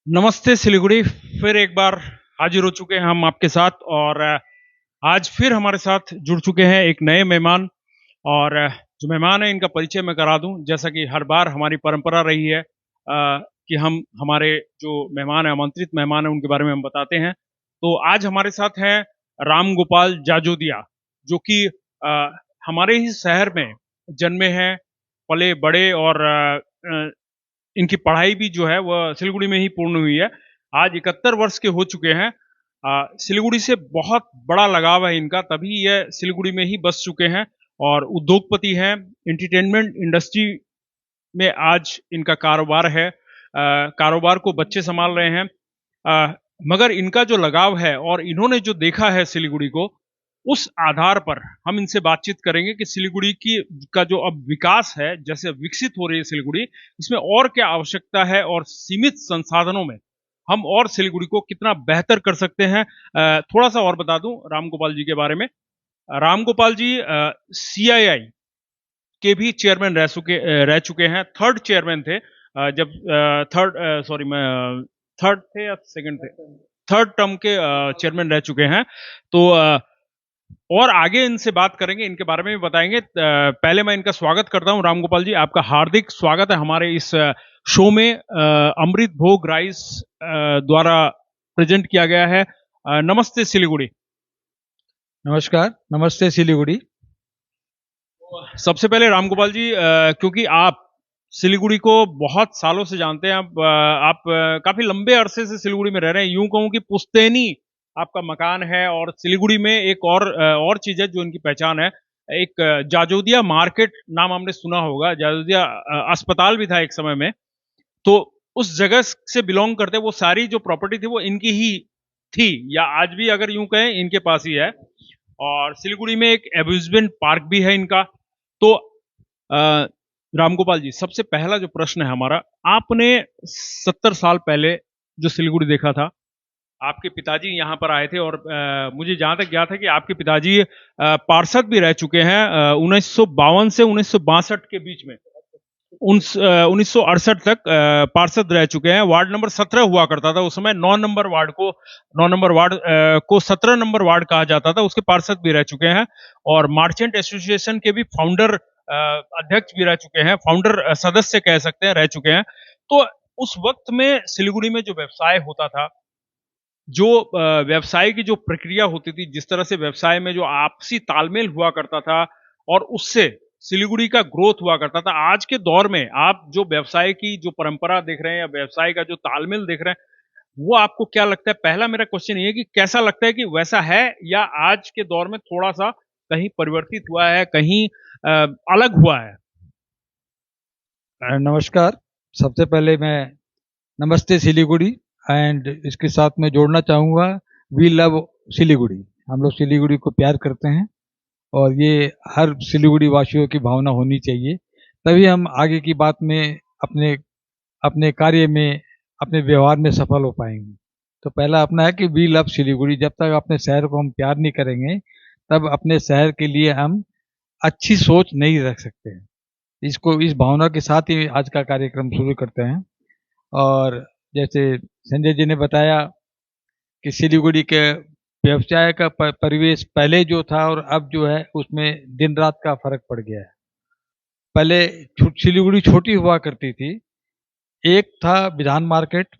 नमस्ते सिलीगुड़ी। फिर एक बार हाजिर हो चुके हैं हम आपके साथ और आज फिर हमारे साथ जुड़ चुके हैं एक नए मेहमान। और जो मेहमान है इनका परिचय मैं करा दूं, जैसा कि हर बार हमारी परंपरा रही है कि हम हमारे जो मेहमान है, आमंत्रित मेहमान है, उनके बारे में हम बताते हैं। तो आज हमारे साथ हैं राम गोपाल जाजोदिया, जो कि हमारे ही शहर में जन्मे हैं, पले बड़े और इनकी पढ़ाई भी जो है वह सिलीगुड़ी में ही पूर्ण हुई है। आज 71 वर्ष के हो चुके हैं। सिलीगुड़ी से बहुत बड़ा लगाव है इनका, तभी यह सिलीगुड़ी में ही बस चुके हैं और उद्योगपति हैं। एंटरटेनमेंट इंडस्ट्री में आज इनका कारोबार है। कारोबार को बच्चे संभाल रहे हैं। मगर इनका जो लगाव है और इन्होंने जो देखा है सिलीगुड़ी को, उस आधार पर हम इनसे बातचीत करेंगे कि सिलीगुड़ी की का जो अब विकास है, जैसे विकसित हो रही है सिलीगुड़ी, इसमें और क्या आवश्यकता है और सीमित संसाधनों में हम और सिलीगुड़ी को कितना बेहतर कर सकते हैं। थोड़ा सा और बता दूं राम गोपाल जी के बारे में। राम गोपाल जी सीआईआई के भी चेयरमैन रह चुके हैं। थर्ड चेयरमैन थे जब थर्ड थे या सेकंड थे, थर्ड टर्म के चेयरमैन रह चुके हैं। तो और आगे इनसे बात करेंगे, इनके बारे में भी बताएंगे। पहले मैं इनका स्वागत करता हूं। राम गोपाल जी, आपका हार्दिक स्वागत है हमारे इस शो में। अमृत भोग राइस द्वारा प्रेजेंट किया गया है। नमस्ते सिलीगुड़ी। नमस्कार, नमस्ते सिलीगुड़ी। सबसे पहले राम गोपाल जी, क्योंकि आप सिलीगुड़ी को बहुत सालों से जानते हैं, आप काफी लंबे अरसे से सिलीगुड़ी में रह रहे हैं। यूं कहूं कि पुश्तैनी आपका मकान है और सिलीगुड़ी में एक और चीज है जो इनकी पहचान है। एक जाजोदिया मार्केट नाम हमने सुना होगा। जाजोदिया अस्पताल भी था एक समय में। तो उस जगह से बिलोंग करते, वो सारी जो प्रॉपर्टी थी वो इनकी ही थी, या आज भी अगर यूं कहें इनके पास ही है। और सिलीगुड़ी में एक एम्यूजमेंट पार्क भी है इनका। तो रामगोपाल जी, सबसे पहला जो प्रश्न है हमारा, आपने 70 साल पहले जो सिलीगुड़ी देखा था, आपके पिताजी यहाँ पर आए थे और मुझे जहां तक ज्ञात है कि आपके पिताजी पार्षद भी रह चुके हैं 1952 से 1962 के बीच में। 1968 तक पार्षद रह चुके हैं। वार्ड नंबर 17 हुआ करता था उस समय। 9 नंबर वार्ड को 17 नंबर वार्ड कहा जाता था, उसके पार्षद भी रह चुके हैं। और मार्चेंट एसोसिएशन के भी फाउंडर अध्यक्ष भी रह चुके हैं, फाउंडर सदस्य कह सकते हैं, रह चुके हैं। तो उस वक्त में सिलीगुड़ी में जो व्यवसाय होता था, जो व्यवसाय की जो प्रक्रिया होती थी, जिस तरह से व्यवसाय में जो आपसी तालमेल हुआ करता था और उससे सिलीगुड़ी का ग्रोथ हुआ करता था, आज के दौर में आप जो व्यवसाय की जो परंपरा देख रहे हैं या व्यवसाय का जो तालमेल देख रहे हैं, वो आपको क्या लगता है? पहला मेरा क्वेश्चन ये है कि कैसा लगता है कि वैसा है या आज के दौर में थोड़ा सा कहीं परिवर्तित हुआ है, कहीं अलग हुआ है? नमस्कार। सबसे पहले मैं नमस्ते सिलीगुड़ी एंड इसके साथ मैं जोड़ना चाहूँगा वी लव सिलीगुड़ी। हम लोग सिलीगुड़ी को प्यार करते हैं और ये हर सिलीगुड़ी वासियों की भावना होनी चाहिए, तभी हम आगे की बात में अपने अपने कार्य में, अपने व्यवहार में सफल हो पाएंगे। तो पहला अपना है कि वी लव सिलीगुड़ी। जब तक अपने शहर को हम प्यार नहीं करेंगे, तब अपने शहर के लिए हम अच्छी सोच नहीं रख सकते हैं। इस भावना के साथ ही आज का कार्यक्रम शुरू करते हैं। और जैसे संजय जी ने बताया कि सिलीगुड़ी के व्यवसाय का परिवेश पहले जो था और अब जो है उसमें दिन रात का फर्क पड़ गया है। पहले सिलीगुड़ी छोटी हुआ करती थी। एक था विधान मार्केट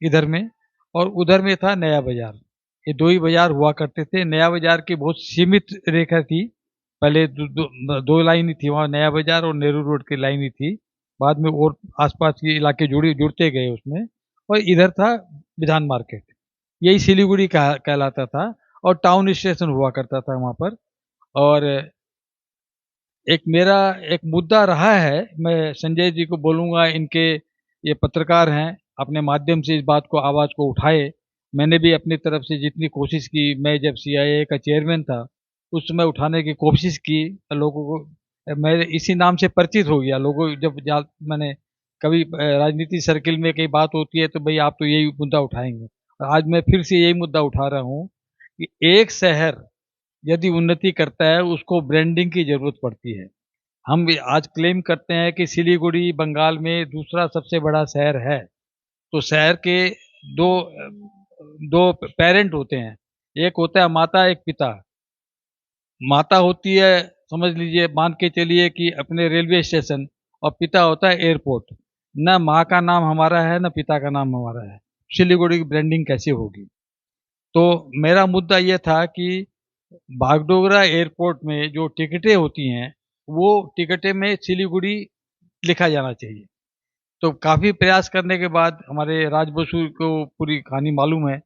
इधर में, और उधर में था नया बाजार। ये दो ही बाजार हुआ करते थे। नया बाजार की बहुत सीमित रेखा थी। पहले दो लाइन ही थी वहाँ, नया बाजार और नेहरू रोड की लाइन ही थी। बाद में और आसपास के इलाके जुड़ते गए उसमें। और इधर था विधान मार्केट, यही सिलीगुड़ी कहलाता था। और टाउन स्टेशन हुआ करता था वहाँ पर। और एक मेरा एक मुद्दा रहा है, मैं संजय जी को बोलूँगा, इनके ये पत्रकार हैं, अपने माध्यम से इस बात को, आवाज़ को उठाए। मैंने भी अपनी तरफ से जितनी कोशिश की, मैं जब सीआईए का चेयरमैन था उस समय उठाने की कोशिश की। लोगों को मैं इसी नाम से परिचित हो गया। लोगों जब मैंने कभी राजनीति सर्किल में कई बात होती है तो भाई आप तो यही मुद्दा उठाएंगे। और आज मैं फिर से यही मुद्दा उठा रहा हूँ कि एक शहर यदि उन्नति करता है उसको ब्रांडिंग की जरूरत पड़ती है। हम आज क्लेम करते हैं कि सिलीगुड़ी बंगाल में दूसरा सबसे बड़ा शहर है, तो शहर के दो दो पेरेंट होते हैं, एक होता है माता, एक पिता। माता होती है, समझ लीजिए, मान के चलिए कि अपने रेलवे स्टेशन, और पिता होता है एयरपोर्ट। न माँ का नाम हमारा है, न पिता का नाम हमारा है। सिलीगुड़ी की ब्रांडिंग कैसे होगी? तो मेरा मुद्दा ये था कि बागडोगरा एयरपोर्ट में जो टिकटें होती हैं, वो टिकटें में सिलीगुड़ी लिखा जाना चाहिए। तो काफ़ी प्रयास करने के बाद हमारे राज बसु को पूरी कहानी मालूम है।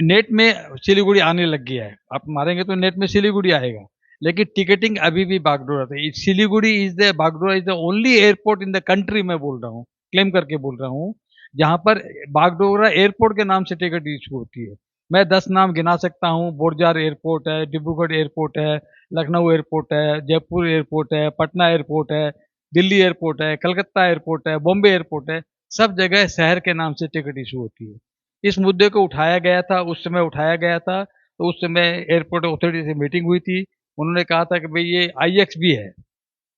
नेट में सिलीगुड़ी आने लग गया है, आप मारेंगे तो नेट में सिलीगुड़ी आएगा, लेकिन टिकटिंग अभी भी बागडोरा है। Siliguri is the Bagdogra is the only airport in the country, मैं बोल रहा हूँ, क्लेम करके बोल रहा हूँ, जहाँ पर बागडोगरा एयरपोर्ट के नाम से टिकट इशू होती है। मैं 10 नाम गिना सकता हूँ। बोरजार एयरपोर्ट है, डिब्रूगढ़ एयरपोर्ट है, लखनऊ एयरपोर्ट है, जयपुर एयरपोर्ट है, पटना एयरपोर्ट है, दिल्ली एयरपोर्ट है, कलकत्ता एयरपोर्ट है, बॉम्बे एयरपोर्ट है। सब जगह शहर के नाम से टिकट इशू होती है। इस मुद्दे को उठाया गया था, उस समय उठाया गया था, तो उस समय एयरपोर्ट अथॉरिटी से मीटिंग हुई थी। उन्होंने कहा था कि भाई ये IX भी है,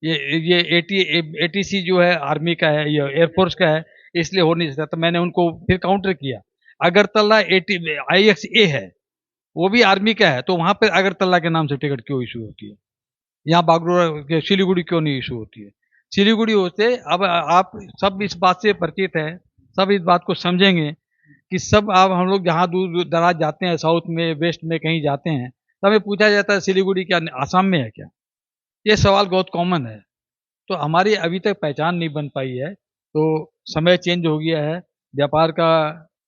ये ATC जो है आर्मी का है, ये एयरफोर्स का है, इसलिए हो नहीं सकता। तो मैंने उनको फिर काउंटर किया, अगरतला IXA है, वो भी आर्मी का है, तो वहां पर अगरतला के नाम से टिकट क्यों इशू होती है? यहाँ बागडोरा सिलीगुड़ी क्यों नहीं इशू होती है? सिलीगुड़ी होते, अब आप सब इस बात से परिचित हैं, सब इस बात को समझेंगे कि सब आप हम लोग जहाँ दूर दूर दराज जाते हैं, साउथ में, वेस्ट में कहीं जाते हैं, तो हमें पूछा जाता है सिलीगुड़ी क्या आसाम में है क्या? ये सवाल बहुत कॉमन है। तो हमारी अभी तक पहचान नहीं बन पाई है। तो समय चेंज हो गया है, व्यापार का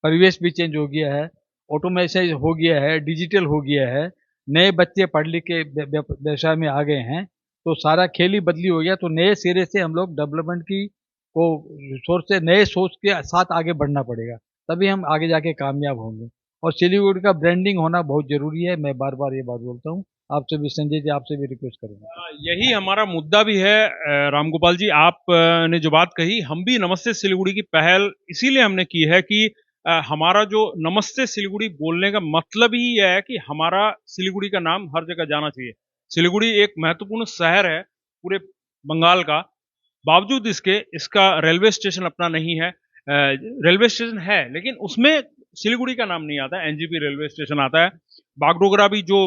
परिवेश भी चेंज हो गया है, ऑटोमेशन हो गया है, डिजिटल हो गया है, नए बच्चे पढ़ लिख के व्यवसाय में आ गए हैं, तो सारा खेल ही बदली हो गया। तो नए सिरे से हम लोग डेवलपमेंट की को सोच से, नए सोच के साथ आगे बढ़ना पड़ेगा, तभी हम आगे जाके कामयाब होंगे। और सिलीगुड़ी का ब्रांडिंग होना बहुत जरूरी है। मैं बार बार ये बात बोलता हूँ, आपसे भी संजय जी, आपसे भी रिक्वेस्ट करूंगा। यही हमारा मुद्दा भी है। रामगोपाल जी, आप ने जो बात कही, हम भी नमस्ते सिलीगुड़ी की पहल इसीलिए हमने की है कि हमारा जो नमस्ते सिलीगुड़ी बोलने का मतलब ही यह है कि हमारा सिलीगुड़ी का नाम हर जगह जाना चाहिए। सिलीगुड़ी एक महत्वपूर्ण शहर है पूरे बंगाल का, बावजूद इसके इसका रेलवे स्टेशन अपना नहीं है। रेलवे स्टेशन है लेकिन उसमें सिलीगुड़ी का नाम नहीं आता है, NGP रेलवे स्टेशन आता है। बागडोगरा भी जो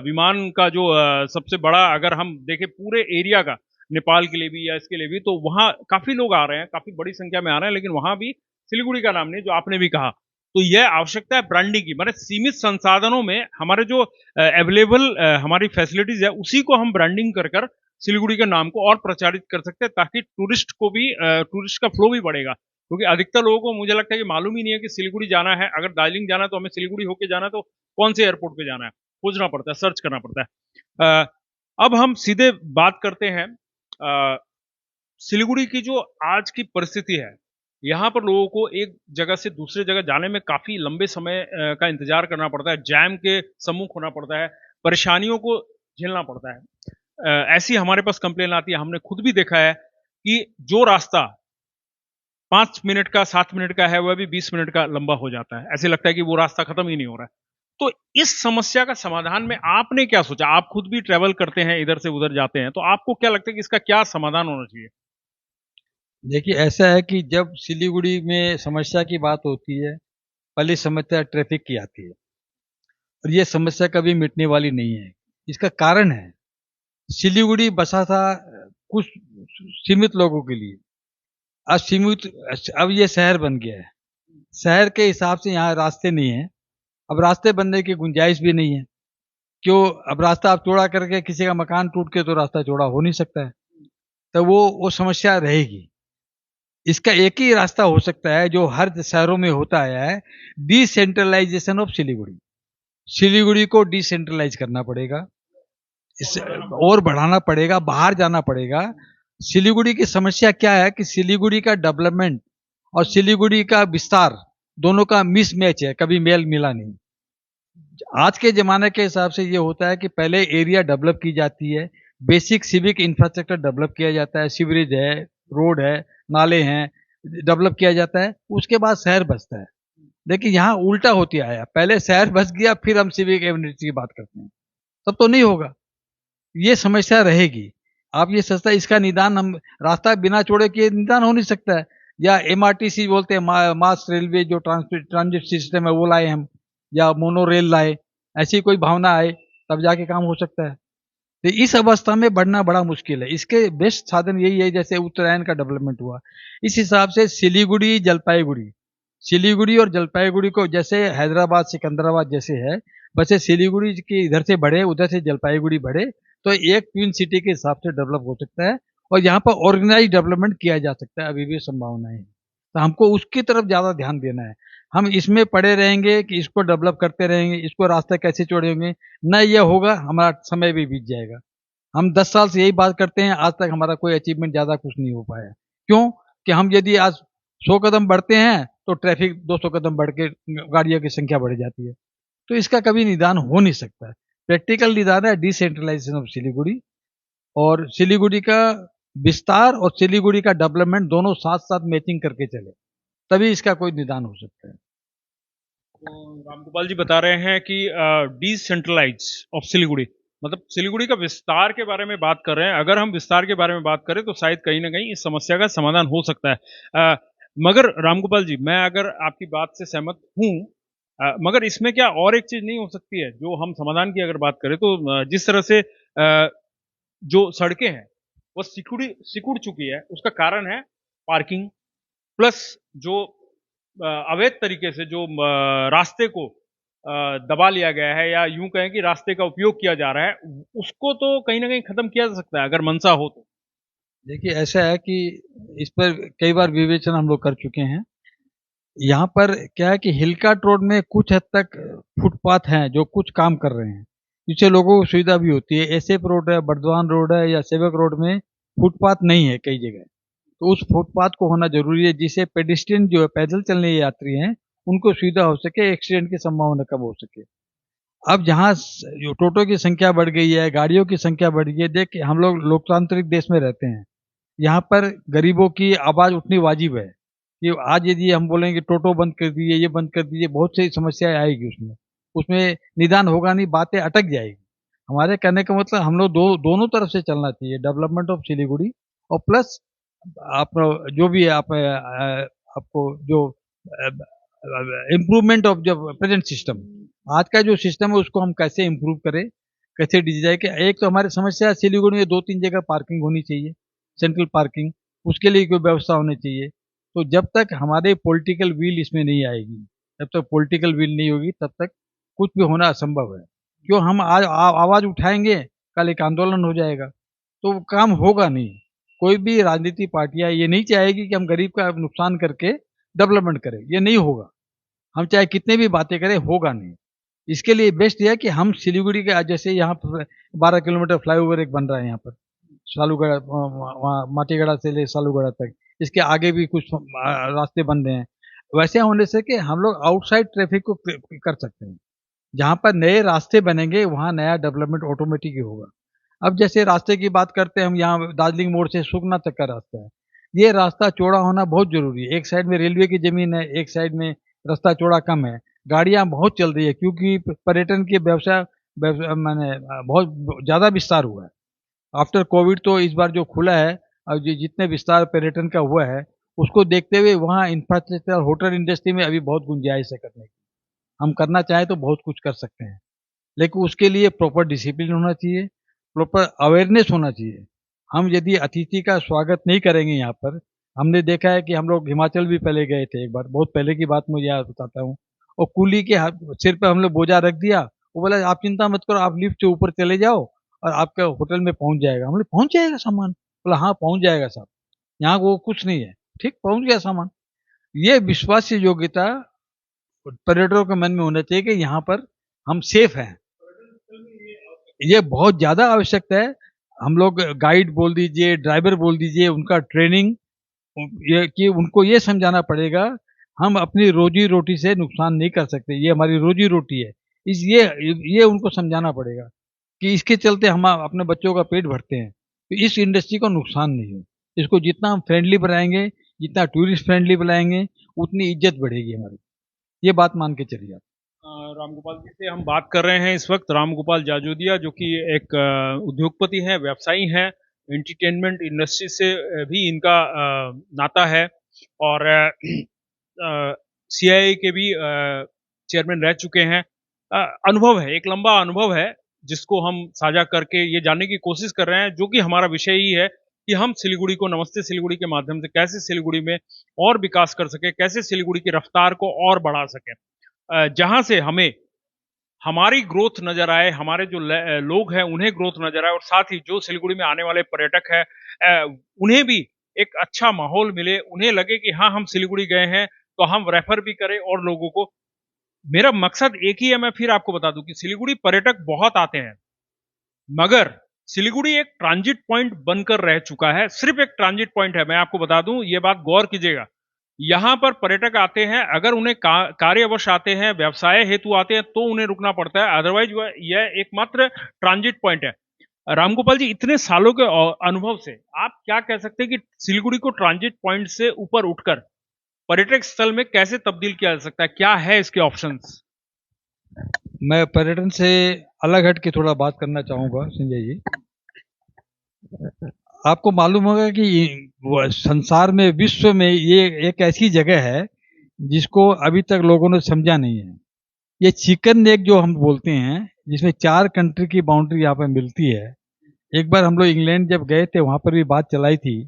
विमान का जो सबसे बड़ा, अगर हम देखें पूरे एरिया का, नेपाल के लिए भी या इसके लिए भी, तो वहाँ काफी लोग आ रहे हैं, काफी बड़ी संख्या में आ रहे हैं, लेकिन वहां भी सिलीगुड़ी का नाम नहीं, जो आपने भी कहा। तो यह आवश्यकता है ब्रांडिंग की, माने सीमित संसाधनों में हमारे जो अवेलेबल हमारी फैसिलिटीज है उसी को हम ब्रांडिंग कर कर सिलीगुड़ी के नाम को और प्रचारित कर सकते हैं, ताकि टूरिस्ट को भी टूरिस्ट का फ्लो भी बढ़ेगा। क्योंकि अधिकतर लोगों को, मुझे लगता है कि मालूम ही नहीं है कि सिलीगुड़ी जाना है। अगर दार्जिलिंग जाना है तो हमें सिलीगुड़ी होके जाना है, तो कौन से एयरपोर्ट पे जाना है खोजना पड़ता है, सर्च करना पड़ता है। अब हम सीधे बात करते हैं सिलीगुड़ी की जो आज की परिस्थिति है। यहाँ पर लोगों को एक जगह से दूसरे जगह जाने में काफी लंबे समय का इंतजार करना पड़ता है, जैम के सम्मुख होना पड़ता है, परेशानियों को झेलना पड़ता है। ऐसी हमारे पास कंप्लेन आती है, हमने खुद भी देखा है कि जो रास्ता 5 मिनट का, 7 मिनट का है, वह भी 20 मिनट का लंबा हो जाता है। ऐसे लगता है कि वो रास्ता खत्म ही नहीं हो रहा है। तो इस समस्या का समाधान में आपने क्या सोचा? आप खुद भी ट्रेवल करते हैं, इधर से उधर जाते हैं, तो आपको क्या लगता है कि इसका क्या समाधान होना चाहिए? देखिए, ऐसा है कि जब सिलीगुड़ी में समस्या की बात होती है, पहली समस्या ट्रैफिक की आती है, और ये समस्या कभी मिटने वाली नहीं है। इसका कारण है, सिलीगुड़ी बसा था कुछ सीमित लोगों के लिए, अब ये शहर बन गया है। शहर के हिसाब से यहाँ रास्ते नहीं है, अब रास्ते बनने की गुंजाइश भी नहीं है। क्यों? अब रास्ता आप चौड़ा करके, किसी का मकान टूट के तो रास्ता चौड़ा हो नहीं सकता है, तो वो समस्या रहेगी। इसका एक ही रास्ता हो सकता है, जो हर शहरों में होता आया है, डिसेंट्रलाइजेशन ऑफ सिलीगुड़ी। सिलीगुड़ी को डिसेंट्रलाइज करना पड़ेगा, इस और बढ़ाना पड़ेगा, बाहर जाना पड़ेगा। सिलीगुड़ी की समस्या क्या है कि सिलीगुड़ी का डेवलपमेंट और सिलीगुड़ी का विस्तार दोनों का मिसमैच है, कभी मेल मिला नहीं। आज के जमाने के हिसाब से ये होता है कि पहले एरिया डेवलप की जाती है, बेसिक सिविक इंफ्रास्ट्रक्चर डेवलप किया जाता है, सीवरेज है, रोड है, नाले हैं, डेवलप किया जाता है, उसके बाद शहर बसता है। लेकिन यहाँ उल्टा होती आया, पहले शहर बस गया, फिर हम सिविक एम्यूनिटी की बात करते हैं, तब तो नहीं होगा। ये समस्या रहेगी। आप ये सस्ता, इसका निदान हम रास्ता बिना छोड़े किए निदान हो नहीं सकता है। या एमआरटीसी बोलते हैं, मास रेलवे जो ट्रांजिट सिस्टम है वो लाए हम, या मोनो रेल लाए, ऐसी कोई भावना आए तब जाके काम हो सकता है। तो इस अवस्था में बढ़ना बड़ा मुश्किल है। इसके बेस्ट साधन यही है, जैसे उत्तरायण का डेवलपमेंट हुआ, इस हिसाब से सिलीगुड़ी और जलपाईगुड़ी को जैसे हैदराबाद सिकंदराबाद जैसे है, वैसे सिलीगुड़ी के इधर से बढ़े, उधर से जलपाईगुड़ी बढ़े, तो एक ट्विन सिटी के हिसाब से डेवलप हो सकता है और यहाँ पर ऑर्गेनाइज डेवलपमेंट किया जा सकता है। अभी भी संभावनाएं हैं, तो हमको उसकी तरफ ज्यादा ध्यान देना है। हम इसमें पड़े रहेंगे कि इसको डेवलप करते रहेंगे, इसको रास्ते कैसे छोड़ेंगे, न ये होगा, हमारा समय भी बीत जाएगा। हम 10 साल से यही बात करते हैं, आज तक हमारा कोई अचीवमेंट ज्यादा कुछ नहीं हो पाया। क्यों? कि हम यदि आज 100 कदम बढ़ते हैं तो ट्रैफिक 200 कदम बढ़ के गाड़ियों की संख्या बढ़ जाती है। तो इसका कभी निदान हो नहीं सकता है। प्रैक्टिकल निदान है डिसेंट्रलाइजेशन ऑफ सिलीगुड़ी, और सिलीगुड़ी का विस्तार और सिलीगुड़ी का डेवलपमेंट दोनों साथ साथ मैचिंग करके चले, तभी इसका कोई निदान हो सकता है। तो रामगोपाल जी बता रहे हैं कि डिसेंट्रलाइज ऑफ सिलीगुड़ी, मतलब सिलीगुड़ी का विस्तार के बारे में बात कर रहे हैं। अगर हम विस्तार के बारे में बात करें तो शायद कहीं ना कहीं इस समस्या का समाधान हो सकता है। मगर रामगोपाल जी, मैं अगर आपकी बात से सहमत हूं, मगर इसमें क्या और एक चीज नहीं हो सकती है? जो हम समाधान की अगर बात करें तो जिस तरह से जो सड़कें हैं वो सिकुड़ चुकी है, उसका कारण है पार्किंग, प्लस जो अवैध तरीके से जो रास्ते को दबा लिया गया है, या यूं कहें कि रास्ते का उपयोग किया जा रहा है, उसको तो कहीं ना कहीं खत्म किया जा सकता है अगर मंशा हो तो। देखिए, ऐसा है कि इस पर कई बार विवेचना हम लोग कर चुके हैं। यहाँ पर क्या है कि हिलकाट रोड में कुछ हद तक फुटपाथ हैं जो कुछ काम कर रहे हैं, जिससे लोगों को सुविधा भी होती है। एसएफ रोड है, बर्दवान रोड है, या सेवक रोड में फुटपाथ नहीं है कई जगह, तो उस फुटपाथ को होना जरूरी है, जिससे पेडिस्ट्रियन जो है, पैदल चलने यात्री हैं, उनको सुविधा हो सके, एक्सीडेंट की संभावना कम हो सके। अब जहाँ जो टोटो की संख्या बढ़ गई है, गाड़ियों की संख्या बढ़ गई है, देख हम लोग लोकतांत्रिक देश में रहते हैं, यहाँ पर गरीबों की आवाज उठनी वाजिब है कि आज यदि हम बोलेंगे टोटो बंद कर दीजिए, ये बंद कर दीजिए, बहुत सी समस्याएं आएगी उसमें, उसमें निदान होगा नहीं, बातें अटक जाएगी। हमारे कहने का मतलब हम लोग दोनों तरफ से चलना चाहिए, डेवलपमेंट ऑफ सिलीगुड़ी और प्लस आप जो भी है, आपको जो इम्प्रूवमेंट ऑफ जो प्रेजेंट सिस्टम, आज का जो सिस्टम है उसको हम कैसे इम्प्रूव करें, कैसे डिजाइन के। एक तो हमारी समस्या है सिलीगुड़ी में 2-3 जगह पार्किंग होनी चाहिए, सेंट्रल पार्किंग, उसके लिए कोई व्यवस्था होनी चाहिए। तो जब तक हमारे पॉलिटिकल विल इसमें नहीं आएगी, जब तक पॉलिटिकल विल नहीं होगी, तब तक कुछ भी होना असंभव है। क्यों? हम आज आवाज उठाएंगे, कल एक आंदोलन हो जाएगा, तो काम होगा नहीं। कोई भी राजनीतिक पार्टियां ये नहीं चाहेगी कि हम गरीब का नुकसान करके डेवलपमेंट करें, ये नहीं होगा। हम चाहे कितने भी बातें करें, होगा नहीं। इसके लिए बेस्ट यह है कि हम सिलीगुड़ी के, जैसे यहाँ पर 12 किलोमीटर फ्लाईओवर एक बन रहा है यहाँ पर, सालूगढ़ा, वहाँ माटीगढ़ा से ले सालूगढ़ा तक, इसके आगे भी कुछ रास्ते बन रहे हैं। वैसे होने से कि हम लोग आउटसाइड ट्रैफिक को कर सकते हैं। जहाँ पर नए रास्ते बनेंगे वहाँ नया डेवलपमेंट ऑटोमेटिक ही होगा। अब जैसे रास्ते की बात करते हैं हम, यहाँ दार्जिलिंग मोड़ से सुखना तक का रास्ता है, ये रास्ता चौड़ा होना बहुत जरूरी है। एक साइड में रेलवे की जमीन है, एक साइड में रास्ता चौड़ा कम है, गाड़ियां बहुत चल रही है, क्योंकि पर्यटन की व्यवसाय मैंने बहुत ज्यादा विस्तार हुआ है आफ्टर कोविड। तो इस बार जो खुला है और जितने विस्तार पर्यटन का हुआ है, उसको देखते हुए वहाँ इंफ्रास्ट्रक्चर, होटल इंडस्ट्री में अभी बहुत गुंजाइश है करने की। हम करना चाहें तो बहुत कुछ कर सकते हैं, लेकिन उसके लिए प्रॉपर डिसिप्लिन होना चाहिए, प्रॉपर अवेयरनेस होना चाहिए। हम यदि अतिथि का स्वागत नहीं करेंगे यहाँ पर, हमने देखा है कि हम लोग हिमाचल भी पहले गए थे एक बार, बहुत पहले की बात मुझे याद बताता हूँ, और कुली के सिर पे हमने बोझा रख दिया, वो बोला आप चिंता मत करो, आप लिफ्ट से ऊपर चले जाओ और आपका होटल में पहुंच जाएगा। हमने पहुंच जाएगा सामान, बोला हाँ पहुंच जाएगा साहब, यहाँ वो कुछ नहीं है, ठीक पहुंच गया सामान। ये विश्वास योग्यता पर्यटकों के मन में होना चाहिए कि यहाँ पर हम सेफ हैं, ये बहुत ज्यादा आवश्यकता है। हम लोग गाइड बोल दीजिए, ड्राइवर बोल दीजिए, उनका ट्रेनिंग, ये कि उनको ये समझाना पड़ेगा हम अपनी रोजी रोटी से नुकसान नहीं कर सकते, ये हमारी रोजी रोटी है। इस ये उनको समझाना पड़ेगा कि इसके चलते हम अपने बच्चों का पेट भरते हैं, तो इस इंडस्ट्री को नुकसान नहीं हो। इसको जितना हम फ्रेंडली बनाएंगे, जितना टूरिस्ट फ्रेंडली बनाएंगे, उतनी इज्जत बढ़ेगी हमारी। ये बात मान के चलिए आप। रामगोपाल जी से हम बात कर रहे हैं इस वक्त, रामगोपाल जाजोदिया, जो कि एक उद्योगपति हैं, व्यवसायी हैं, एंटरटेनमेंट इंडस्ट्री से भी इनका नाता है। और सीआईए के भी चेयरमैन रह चुके हैं। अनुभव है, एक लंबा अनुभव है जिसको हम साझा करके ये जानने की कोशिश कर रहे हैं, जो कि हमारा विषय ही है कि हम सिलीगुड़ी को नमस्ते सिलीगुड़ी के माध्यम से कैसे सिलीगुड़ी में और विकास कर सके, कैसे सिलीगुड़ी की रफ्तार को और बढ़ा सके, जहां से हमें हमारी ग्रोथ नजर आए, हमारे जो लोग हैं उन्हें ग्रोथ नजर आए, और साथ ही जो सिलीगुड़ी में आने वाले पर्यटक हैं उन्हें भी एक अच्छा माहौल मिले, उन्हें लगे कि हाँ हम सिलीगुड़ी गए हैं तो हम रेफर भी करें और लोगों को। मेरा मकसद एक ही है, मैं फिर आपको बता दूं कि सिलीगुड़ी पर्यटक बहुत आते हैं, मगर सिलीगुड़ी एक ट्रांजिट पॉइंट बनकर रह चुका है, सिर्फ एक ट्रांजिट पॉइंट है। मैं आपको बता दूं, ये बात गौर कीजिएगा, यहां पर पर्यटक आते हैं, अगर उन्हें कार्यवश आते हैं, व्यवसाय हेतु आते हैं तो उन्हें रुकना पड़ता है, अदरवाइज यह एकमात्र ट्रांजिट पॉइंट है। रामगोपाल जी, इतने सालों के अनुभव से आप क्या कह सकते हैं कि सिलीगुड़ी को ट्रांजिट पॉइंट से ऊपर उठकर पर्यटक स्थल में कैसे तब्दील किया जा सकता है, क्या है इसके ऑप्शंस? मैं पर्यटन से अलग हट के थोड़ा बात करना चाहूँगा संजय जी। आपको मालूम होगा कि संसार में, विश्व में ये एक ऐसी जगह है जिसको अभी तक लोगों ने समझा नहीं है। ये चिकन नेक जो हम बोलते हैं, जिसमें 4 कंट्री की बाउंड्री यहाँ पे मिलती है। एक बार हम लोग इंग्लैंड जब गए थे, वहाँ पर भी बात चलाई थी,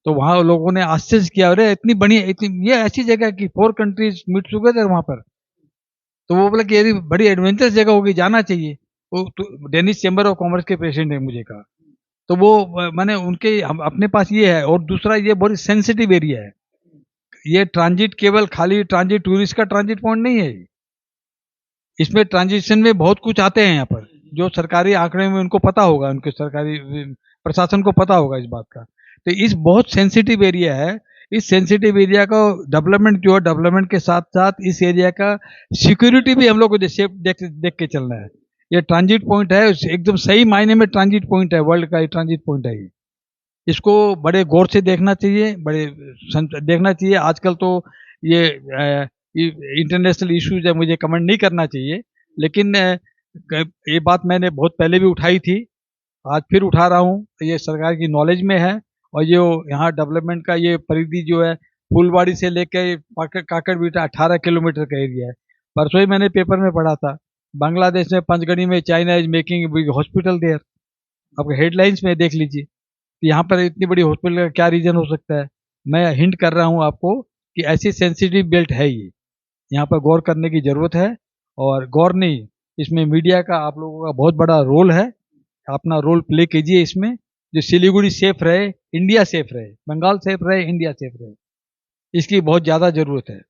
तो वहाँ लोगों ने आश्चर्य किया, अरे इतनी बड़ी, इतनी ये ऐसी जगह की 4 कंट्रीज मीट टुगेदर वहाँ पर। तो वो बोला कि ये बड़ी एडवेंचरस जगह होगी, जाना चाहिए। वो तो डेनिश चैम्बर ऑफ कॉमर्स के प्रेसिडेंट है, मुझे कहा। तो वो मैंने उनके, हम अपने पास ये है, और दूसरा ये बहुत सेंसिटिव एरिया है। ये ट्रांजिट केवल खाली ट्रांजिट टूरिस्ट का ट्रांजिट पॉइंट नहीं है, इसमें ट्रांजिशन में बहुत कुछ आते हैं यहाँ पर, जो सरकारी आंकड़े में उनको पता होगा, उनके सरकारी प्रशासन को पता होगा इस बात का। तो इस बहुत सेंसिटिव एरिया है, इस सेंसिटिव एरिया का डेवलपमेंट जो है, डेवलपमेंट के साथ साथ इस एरिया का सिक्योरिटी भी हम लोग को देख के चलना है। ये ट्रांजिट पॉइंट है, एकदम सही मायने में ट्रांजिट पॉइंट है, वर्ल्ड का ट्रांजिट पॉइंट है ये। इसको बड़े गौर से देखना चाहिए, देखना चाहिए। आजकल तो ये इंटरनेशनल इश्यूज है, मुझे कमेंट नहीं करना चाहिए, लेकिन ये बात मैंने बहुत पहले भी उठाई थी, आज फिर उठा रहा हूँ। ये सरकार की नॉलेज में है, और ये यहाँ डेवलपमेंट का ये परिधि जो है, फुलवाड़ी से लेकर काकड़बीटा 18 किलोमीटर का एरिया है। परसों ही मैंने पेपर में पढ़ा था, बांग्लादेश में पंचगढ़ी में China is making big hospital there. आप हेडलाइंस में देख लीजिए कि यहाँ पर इतनी बड़ी हॉस्पिटल का क्या रीजन हो सकता है। मैं हिंट कर रहा हूँ आपको कि ऐसी सेंसिटिव बेल्ट है ये, यहाँ पर गौर करने की जरूरत है। और गौर नहीं, इसमें मीडिया का, आप लोगों का बहुत बड़ा रोल है, अपना रोल प्ले कीजिए इसमें, जो सिलीगुड़ी सेफ रहे, इंडिया सेफ रहे, बंगाल सेफ रहे, इंडिया सेफ रहे, इसकी बहुत ज़्यादा ज़रूरत है।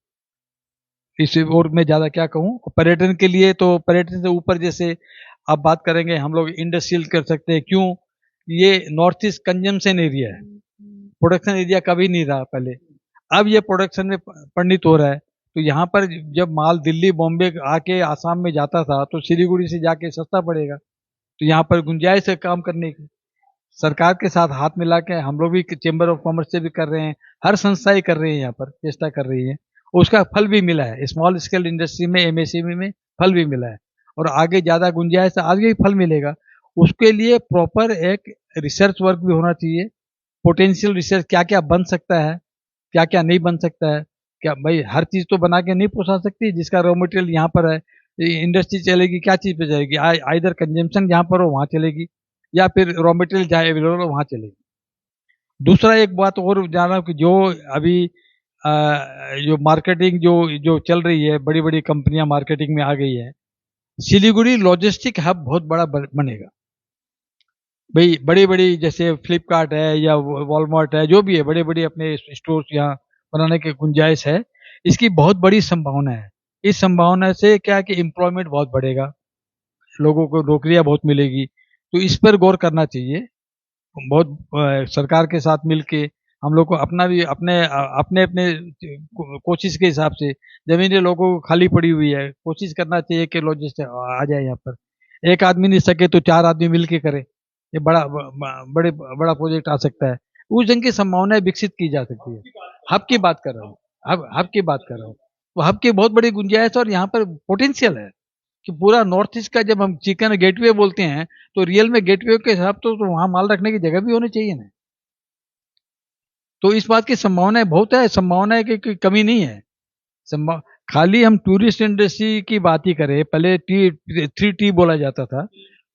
इस और मैं ज़्यादा क्या कहूँ। पर्यटन के लिए तो पर्यटन से ऊपर, जैसे आप बात करेंगे, हम लोग इंडस्ट्रियल कर सकते हैं। क्यों? ये नॉर्थ ईस्ट कंजम्पशन एरिया है, प्रोडक्शन एरिया कभी नहीं रहा पहले, अब ये प्रोडक्शन में परिणित हो रहा है। तो यहाँ पर जब माल दिल्ली बॉम्बे आके आसाम में जाता था, तो सिलीगुड़ी से जाके सस्ता पड़ेगा। तो यहाँ पर गुंजाइश है काम करने की। सरकार के साथ हाथ मिला के हम लोग भी चेंबर ऑफ कॉमर्स से भी कर रहे हैं, हर संस्थाएं कर रही है, यहाँ पर चेष्टा कर रही है, उसका फल भी मिला है। स्मॉल स्केल इंडस्ट्री में, एमएसएमई में फल भी मिला है, और आगे ज़्यादा गुंजाइश है, आगे भी फल मिलेगा। उसके लिए प्रॉपर एक रिसर्च वर्क भी होना चाहिए, पोटेंशियल रिसर्च, क्या क्या बन सकता है, क्या क्या नहीं बन सकता है। क्या भाई हर चीज़ तो बना के नहीं पहुँचा सकती, जिसका रॉ मटेरियल यहाँ पर है, इंडस्ट्री चलेगी, क्या चीज़ पे जाएगी, आइदर कंजम्पशन जहाँ पर हो वहाँ चलेगी, या फिर रॉ मटेरियल जहाँ अवेलेबल हो वहाँ चलेगी। दूसरा एक बात और जान रहा हूँ कि जो अभी जो मार्केटिंग जो जो चल रही है, बड़ी बड़ी कंपनियां मार्केटिंग में आ गई है, सिलीगुड़ी लॉजिस्टिक हब बहुत बड़ा बनेगा भाई। बड़ी बड़ी जैसे फ्लिपकार्ट है या वॉलमार्ट है, जो भी है, बड़े बड़े अपने स्टोर्स यहाँ बनाने की गुंजाइश है, इसकी बहुत बड़ी संभावना है। इस संभावना से क्या कि एम्प्लॉयमेंट बहुत बढ़ेगा, लोगों को नौकरियां बहुत मिलेगी। तो इस पर गौर करना चाहिए, बहुत सरकार के साथ मिलके हम लोग को अपना भी अपने अपने अपने कोशिश के हिसाब से, जमीनें लोगों को खाली पड़ी हुई है, कोशिश करना चाहिए कि लॉजिस्ट आ जाए यहाँ पर। एक आदमी नहीं सके तो 4 आदमी मिल के करे, ये बड़ा प्रोजेक्ट आ सकता है। उस जंग की संभावनाएं विकसित की जा सकती है। हब की बात कर रहा हूँ, हब की बात कर रहा हूँ, तो हब की बहुत बड़ी गुंजाइश है, और यहाँ पर पोटेंशियल है कि पूरा नॉर्थ ईस्ट का, जब हम चिकन गेटवे बोलते हैं, तो रियल में गेटवे के हिसाब तो वहाँ माल रखने की जगह भी होनी चाहिए ना। तो इस बात की संभावनाएं बहुत है, संभावनाएं की कमी नहीं है। खाली हम टूरिस्ट इंडस्ट्री की बात ही करें, पहले थ्री टी बोला जाता था,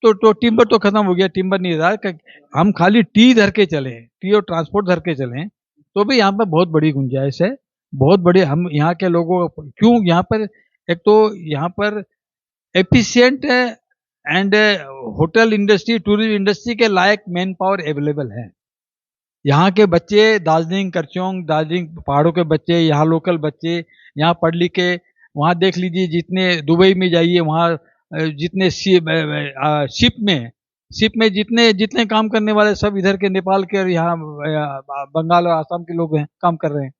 तो टिम्बर तो खत्म हो गया, टिम्बर नहीं रहा। हम खाली टी धर के चले, टी और ट्रांसपोर्ट धर के चलें, तो भी यहाँ पर बहुत बड़ी गुंजाइश है, बहुत बड़ी। हम यहाँ के लोगों क्यों यहाँ पर, एक तो यहाँ पर efficient and hotel industry, tourism industry के लायक मैन पावर अवेलेबल है। यहाँ के बच्चे, दार्जिलिंग, करचोंग, दार्जिलिंग पहाड़ों के बच्चे, यहाँ लोकल बच्चे, यहाँ पढ़ लिख के, वहाँ देख लीजिए, जितने दुबई में जाइए, वहाँ जितने शिप में जितने जितने काम करने वाले सब इधर के, नेपाल के और यहाँ बंगाल और आसाम के लोग हैं, काम कर रहे हैं।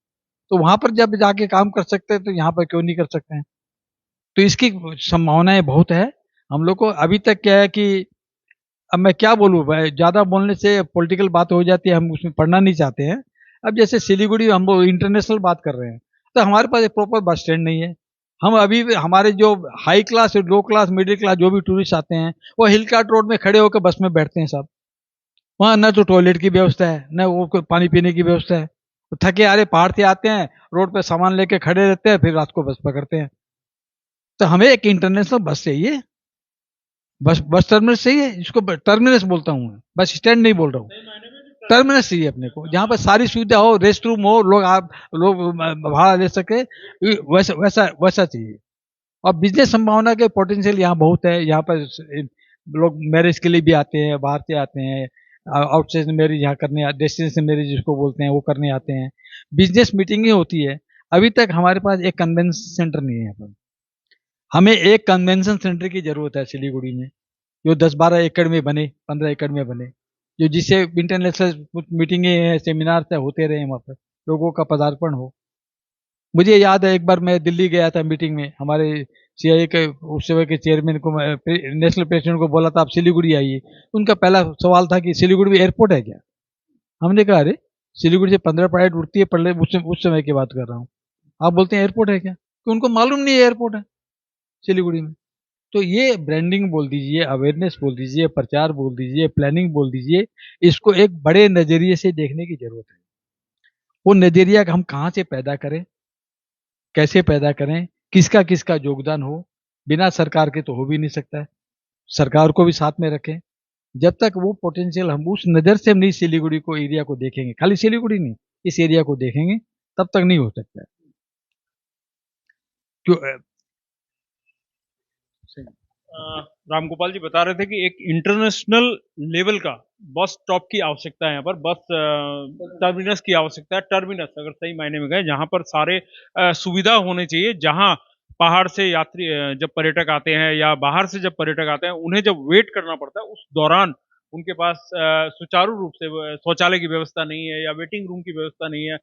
तो वहाँ पर जब जाके काम कर सकते हैं, तो यहाँ पर क्यों नहीं कर सकते हैं? तो इसकी संभावनाएं बहुत है। हम लोग को अभी तक क्या है कि, अब मैं क्या बोलूँ भाई, ज़्यादा बोलने से पॉलिटिकल बात हो जाती है, हम उसमें पढ़ना नहीं चाहते हैं। अब जैसे सिलीगुड़ी, हम इंटरनेशनल बात कर रहे हैं, तो हमारे पास एक प्रॉपर बस स्टैंड नहीं है। हम अभी भी, हमारे जो हाई क्लास, लो क्लास, मिडिल क्लास जो भी टूरिस्ट आते हैं, वो हिल कार्ट रोड में खड़े होकर बस में बैठते हैं साहब। वहाँ न तो टॉयलेट की व्यवस्था है, न वो पानी पीने की व्यवस्था है। तो थके आ रहे पहाड़ से आते हैं, रोड पे सामान लेके खड़े रहते हैं, फिर रात को बस पकड़ते हैं। तो हमें एक इंटरनेशनल बस चाहिए, बस टर्मिनस चाहिए, इसको टर्मिनस बोलता हूँ मैं, बस स्टैंड नहीं बोल रहा हूँ। टर्मिनस चाहिए अपने को, जहाँ पर सारी सुविधा हो, रेस्ट रूम हो, लोग भाड़ा ले सके, वैसा वैसा वैसा चाहिए। और बिजनेस संभावना के पोटेंशियल यहाँ बहुत है। यहाँ पर लोग मैरिज के लिए भी आते हैं, बाहर से आते हैं, आउटस्टेशन मैरिज यहाँ करने, डेस्टिनेशन मैरिज जिसको बोलते हैं, वो करने आते हैं। बिजनेस मीटिंगें होती है। अभी तक हमारे पास एक कन्वेंशन सेंटर नहीं है यहाँ पर। हमें एक कन्वेंशन सेंटर की जरूरत है सिलीगुड़ी में, जो 10-12 एकड़ में बने, 15 एकड़ में बने, जो जिससे इंटरनेशनल मीटिंगें हैं, सेमिनार से होते रहे, वहाँ पर लोगों का पदार्पण हो। मुझे याद है एक बार मैं दिल्ली गया था मीटिंग में, हमारे सीआईए के उस समय के चेयरमैन को, नेशनल प्रेसिडेंट को बोला था आप सिलीगुड़ी आइए। उनका पहला सवाल था कि सिलीगुड़ी में एयरपोर्ट है क्या? हमने कहा अरे, सिलीगुड़ी से 15 फ्लाइट उड़ती है, पहले उस समय की बात कर रहा हूँ, आप बोलते हैं एयरपोर्ट है क्या? तो उनको मालूम नहीं है एयरपोर्ट है सिलीगुड़ी में। तो ये ब्रांडिंग बोल दीजिए, अवेयरनेस बोल दीजिए, प्रचार बोल दीजिए, प्लानिंग बोल दीजिए, इसको एक बड़े नजरिए से देखने की जरूरत है। वो नजरिया हम कहाँ से पैदा करें, कैसे पैदा करें, किसका किसका योगदान हो। बिना सरकार के तो हो भी नहीं सकता है, सरकार को भी साथ में रखें। जब तक वो पोटेंशियल, हम उस नज़र से हम नहीं सिलीगुड़ी को, एरिया को देखेंगे, खाली सिलीगुड़ी नहीं, इस एरिया को देखेंगे, तब तक नहीं हो सकता है। क्यों रामगोपाल जी बता रहे थे कि एक इंटरनेशनल लेवल का बस स्टॉप की आवश्यकता है, यहाँ पर बस टर्मिनस की आवश्यकता है। टर्मिनस अगर सही मायने में गए, जहाँ पर सारे सुविधा होने चाहिए, जहाँ पहाड़ से यात्री जब पर्यटक आते हैं या बाहर से जब पर्यटक आते हैं, उन्हें जब वेट करना पड़ता है, उस दौरान उनके पास सुचारू रूप से शौचालय की व्यवस्था नहीं है या वेटिंग रूम की व्यवस्था नहीं है,